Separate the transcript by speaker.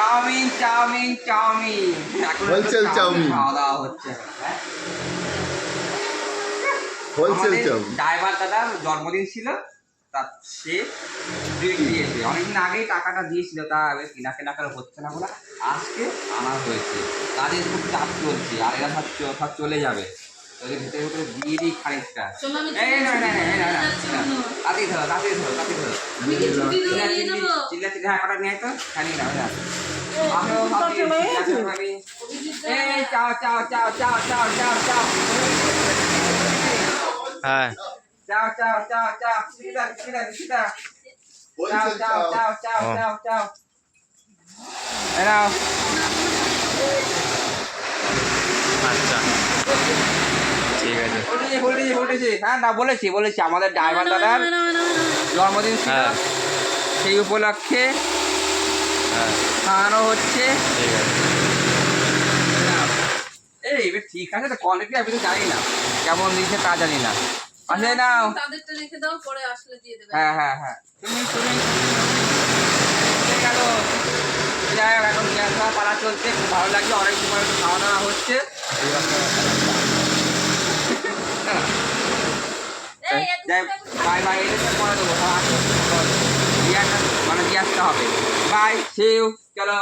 Speaker 1: Chowmein chowmein chowmein
Speaker 2: wholesale chowmein
Speaker 1: খাওয়া দাওয়া হচ্ছে।
Speaker 2: Wholesale chowmein.
Speaker 1: ড্রাইভার দাদার জন্মদিন ছিল, তা সে ট্রিট দিয়েছে। অনেকদিন আগেই টাকাটা দিয়েছিল, তা কেনা করে হচ্ছে না বলে আজকে আনা হয়েছে। তাদের খুব চাপ চলছে, আর এরা সব চলে যাবে। ওদের ভিতরে ভিতরে দিয়ে দিই খানিকটা। এই না না না না না, তাড়াতাড়ি ধরো তাড়াতাড়ি ধরো তাড়াতাড়ি ধরো। চিল্লা চিল্লা হ্যাঁ কটা নিয়ে তো খানি না না আমিও ভাবি এই চাও চাও চাও চাও চাও চাও চাও
Speaker 3: হ্যাঁ
Speaker 1: চাও চাও চাও চাও সিধা সিধা সিধা চাও চাও চাও চাও চাও চাও এনাও।
Speaker 3: আচ্ছা ঠিক আছে।
Speaker 1: বলেছি হ্যাঁ না বলেছি আমাদের ড্রাইভার দাদার জন্মদিন ছিল,
Speaker 3: হ্যাঁ
Speaker 1: সেই উপলক্ষে
Speaker 3: হ্যাঁ
Speaker 1: খাওয়ানো হচ্ছে।
Speaker 3: ঠিক আছে।
Speaker 1: এই এবার ঠিক আছে তো, কোয়ালিটি আমি তো জানি না কেমন দিয়েছে তা জানি না। আসলে নাও
Speaker 4: তাদেরটা রেখে দাও, পরে আসলে দিয়ে দেবে।
Speaker 1: হ্যাঁ হ্যাঁ হ্যাঁ তুমি গেল। যাই হোক, এখন গ্যাস খাওয়া পালা চলছে, খুব ভালো লাগছে। অনেক সময় একটু খাওয়া দাওয়া হচ্ছে। যাই বাই বাই, এটা পরে দেবো, দিয়ে আসতে হবে। বাই, সি ইউ, চলো।